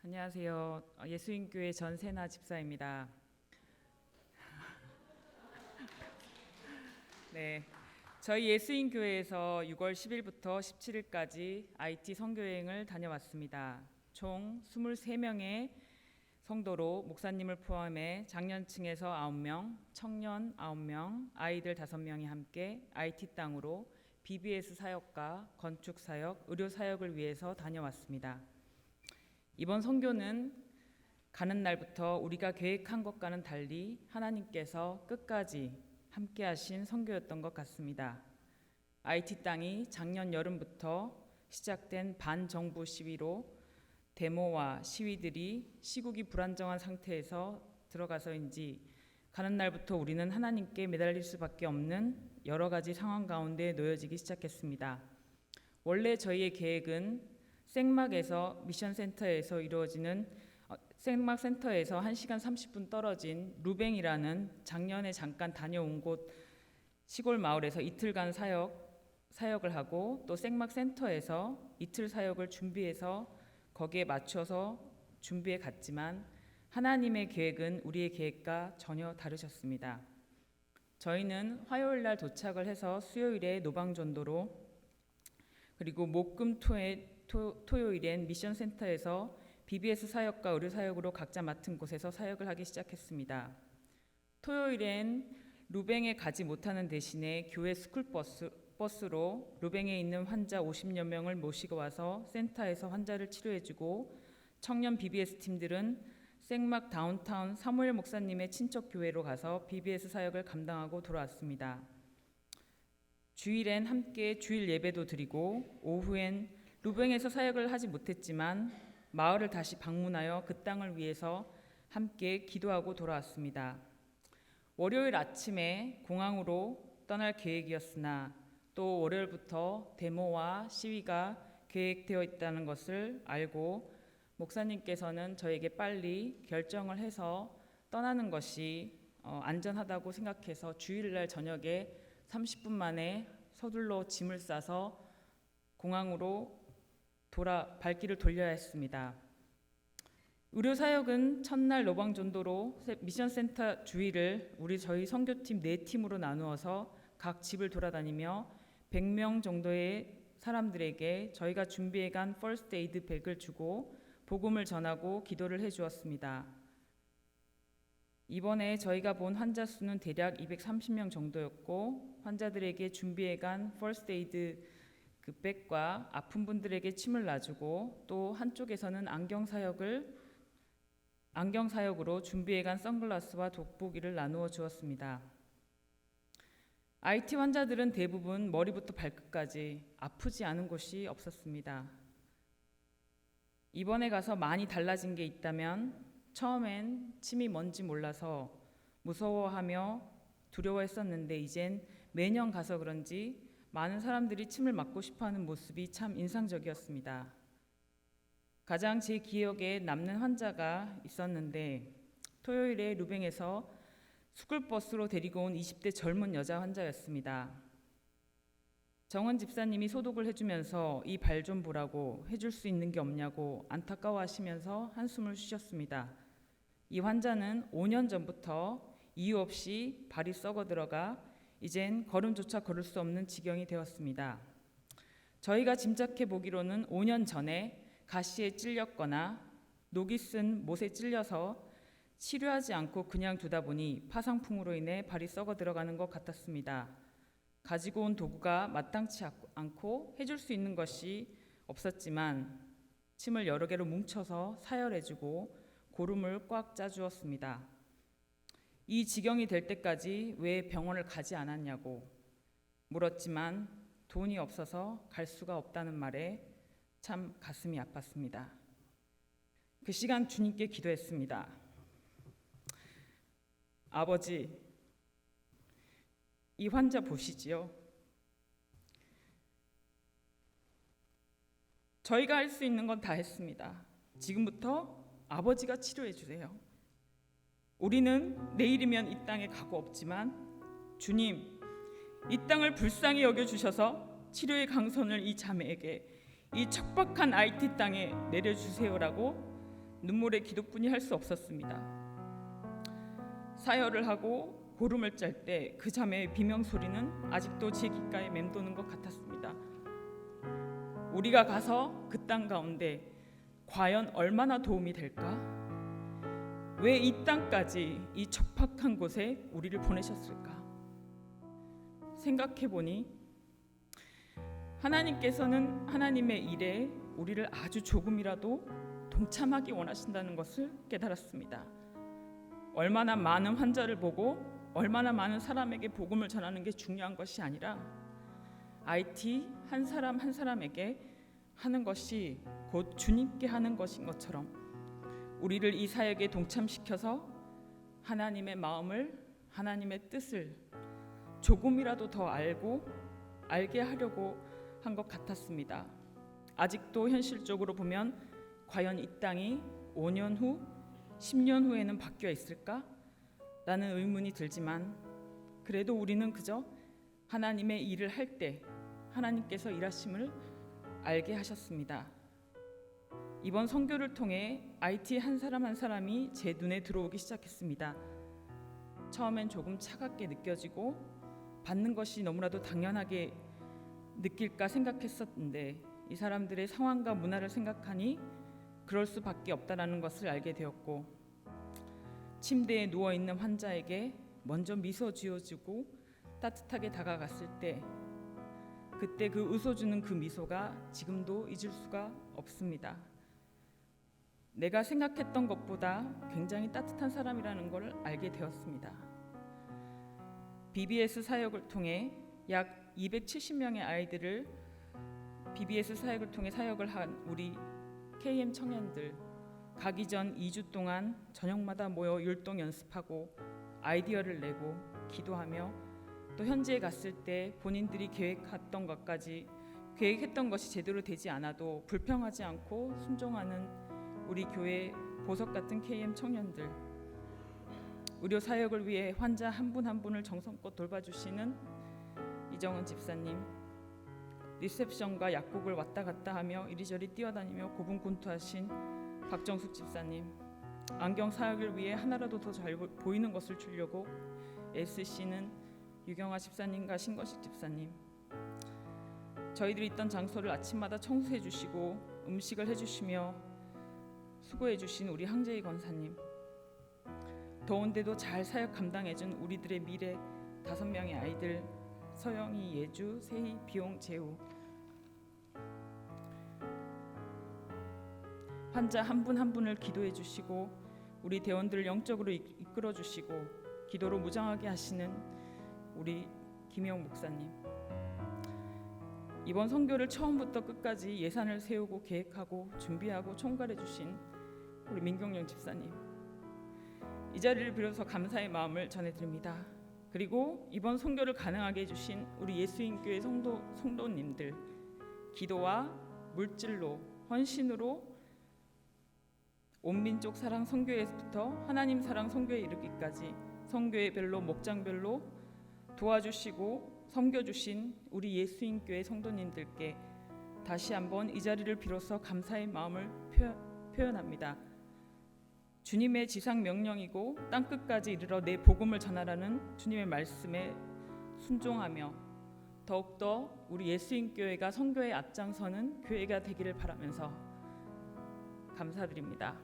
안녕하세요. 예수인교회 전세나 집사입니다. 네, 저희 예수인교회에서 6월 10일부터 17일까지 IT 선교여행을 다녀왔습니다. 총 23명의 성도로 목사님을 포함해 장년층에서 9명, 청년 9명, 아이들 5명이 함께 IT 땅으로 BBS 사역과 건축 사역, 의료 사역을 위해서 다녀왔습니다. 이번 선교는 가는 날부터 우리가 계획한 것과는 달리 하나님께서 끝까지 함께 하신 선교였던 것 같습니다. IT 땅이 작년 여름부터 시작된 반정부 시위로 데모와 시위들이 시국이 불안정한 상태에서 들어가서인지 가는 날부터 우리는 하나님께 매달릴 수밖에 없는 여러 가지 상황 가운데 놓여지기 시작했습니다. 원래 저희의 계획은 생막에서 미션센터에서 이루어지는 생막센터에서 1시간 30분 떨어진 루뱅이라는 작년에 잠깐 다녀온 곳 시골 마을에서 이틀간 사역을 하고 또 생막센터에서 이틀 사역을 준비해서 거기에 맞춰서 준비해 갔지만 하나님의 계획은 우리의 계획과 전혀 다르셨습니다. 저희는 화요일 날 도착을 해서 수요일에 노방전도로 그리고 토요일엔 미션센터에서 BBS 사역과 의료 사역으로 각자 맡은 곳에서 사역을 하기 시작했습니다. 토요일엔 루뱅에 가지 못하는 대신에 교회 스쿨버스로 루뱅에 있는 환자 50여 명을 모시고 와서 센터에서 환자를 치료해주고 청년 BBS 팀들은 생막 다운타운 사무엘 목사님의 친척 교회로 가서 BBS 사역을 감당하고 돌아왔습니다. 주일엔 함께 주일 예배도 드리고 오후엔 루뱅에서 사역을 하지 못했지만 마을을 다시 방문하여 그 땅을 위해서 함께 기도하고 돌아왔습니다. 월요일 아침에 공항으로 떠날 계획이었으나 또 월요일부터 데모와 시위가 계획되어 있다는 것을 알고 목사님께서는 저에게 빨리 결정을 해서 떠나는 것이 안전하다고 생각해서 주일날 저녁에 30분 만에 서둘러 짐을 싸서 공항으로 발길을 돌려야 했습니다. 의료 사역은 첫날 노방전도로 미션센터 주일을 저희 선교팀 4팀으로 나누어서 각 집을 돌아다니며 100명 정도의 사람들에게 저희가 준비해간 퍼스트 에이드 백을 주고 복음을 전하고 기도를 해주었습니다. 이번에 저희가 본 환자 수는 대략 230명 정도였고 환자들에게 준비해간 퍼스트 에이드 그 백과 아픈 분들에게 침을 놔주고 또 한쪽에서는 안경 사역으로 준비해간 선글라스와 돋보기를 나누어 주었습니다. IT 환자들은 대부분 머리부터 발끝까지 아프지 않은 곳이 없었습니다. 이번에 가서 많이 달라진 게 있다면 처음엔 침이 뭔지 몰라서 무서워하며 두려워했었는데 이젠 매년 가서 그런지 많은 사람들이 침을 맞고 싶어하는 모습이 참 인상적이었습니다. 가장 제 기억에 남는 환자가 있었는데 토요일에 루뱅에서 스쿨버스로 데리고 온 20대 젊은 여자 환자였습니다. 정은 집사님이 소독을 해주면서 이 발 좀 보라고 해줄 수 있는 게 없냐고 안타까워하시면서 한숨을 쉬셨습니다. 이 환자는 5년 전부터 이유 없이 발이 썩어 들어가 이젠 걸음조차 걸을 수 없는 지경이 되었습니다. 저희가 짐작해 보기로는 5년 전에 가시에 찔렸거나 녹이 쓴 못에 찔려서 치료하지 않고 그냥 두다 보니 파상풍으로 인해 발이 썩어 들어가는 것 같았습니다. 가지고 온 도구가 마땅치 않고 해줄 수 있는 것이 없었지만 침을 여러 개로 뭉쳐서 사열해주고 고름을 꽉 짜주었습니다. 이 지경이 될 때까지 왜 병원을 가지 않았냐고 물었지만 돈이 없어서 갈 수가 없다는 말에 참 가슴이 아팠습니다. 그 시간 주님께 기도했습니다. 아버지, 이 환자 보시지요. 저희가 할 수 있는 건 다 했습니다. 지금부터 아버지가 치료해 주세요. 우리는 내일이면 이 땅에 가고 없지만 주님, 이 땅을 불쌍히 여겨주셔서 치료의 강선을 이 자매에게 이 척박한 IT 땅에 내려주세요라고 눈물의 기도뿐이 할 수 없었습니다. 사열을 하고 고름을 짤 때 그 자매의 비명 소리는 아직도 제 귓가에 맴도는 것 같았습니다. 우리가 가서 그 땅 가운데 과연 얼마나 도움이 될까? 왜 이 땅까지 이 척박한 곳에 우리를 보내셨을까? 생각해보니 하나님께서는 하나님의 일에 우리를 아주 조금이라도 동참하기 원하신다는 것을 깨달았습니다. 얼마나 많은 환자를 보고 얼마나 많은 사람에게 복음을 전하는 게 중요한 것이 아니라 IT 한 사람 한 사람에게 하는 것이 곧 주님께 하는 것인 것처럼 우리를 이 사역에 동참시켜서 하나님의 마음을, 하나님의 뜻을 조금이라도 더 알게 하려고 한 것 같았습니다. 아직도 현실적으로 보면 과연 이 땅이 5년 후, 10년 후에는 바뀌어 있을까? 라는 의문이 들지만 그래도 우리는 그저 하나님의 일을 할 때 하나님께서 일하심을 알게 하셨습니다. 이번 선교를 통해 IT 한 사람 한 사람이 제 눈에 들어오기 시작했습니다. 처음엔 조금 차갑게 느껴지고 받는 것이 너무나도 당연하게 느낄까 생각했었는데 이 사람들의 상황과 문화를 생각하니 그럴 수밖에 없다라는 것을 알게 되었고, 침대에 누워있는 환자에게 먼저 미소 지어주고 따뜻하게 다가갔을 때 그때 그 웃어주는 그 미소가 지금도 잊을 수가 없습니다. 내가 생각했던 것보다 굉장히 따뜻한 사람이라는 걸 알게 되었습니다. BBS 사역을 통해 약 270명의 아이들을 BBS 사역을 통해 사역을 한 우리 KM 청년들, 가기 전 2주 동안 저녁마다 모여 율동 연습하고 아이디어를 내고 기도하며 또 현지에 갔을 때 본인들이 계획했던 것이 제대로 되지 않아도 불평하지 않고 순종하는 우리 교회 보석 같은 KM 청년들, 의료 사역을 위해 환자 한 분 한 분을 정성껏 돌봐주시는 이정은 집사님, 리셉션과 약국을 왔다 갔다 하며 이리저리 뛰어다니며 고분분투하신 박정숙 집사님, 안경 사역을 위해 하나라도 더 잘 보이는 것을 주려고 애쓰시는 유경아 집사님과 신거식 집사님, 저희들이 있던 장소를 아침마다 청소해 주시고 음식을 해주시며 수고해 주신 우리 항재희 권사님, 더운데도 잘 사역 감당해준 우리들의 미래 5명의 아이들 서영이, 예주, 세희, 비용, 재우, 환자 한 분 한 분을 기도해 주시고 우리 대원들을 영적으로 이끌어 주시고 기도로 무장하게 하시는 우리 김영 목사님, 이번 선교를 처음부터 끝까지 예산을 세우고 계획하고 준비하고 총괄해 주신 우리 민경영 집사님, 이 자리를 빌어서 감사의 마음을 전해드립니다. 그리고 이번 선교를 가능하게 해주신 우리 예수인교회 성도님들, 기도와 물질로 헌신으로 온민족 사랑 선교회부터 하나님 사랑 선교회 이르기까지 선교회별로 목장별로 도와주시고 섬겨주신 우리 예수인교회 성도님들께 다시 한번 이 자리를 빌어서 감사의 마음을 표현합니다. 주님의 지상 명령이고 땅끝까지 이르러 내 복음을 전하라는 주님의 말씀에 순종하며 더욱더 우리 예수인교회가 선교에 앞장서는 교회가 되기를 바라면서 감사드립니다.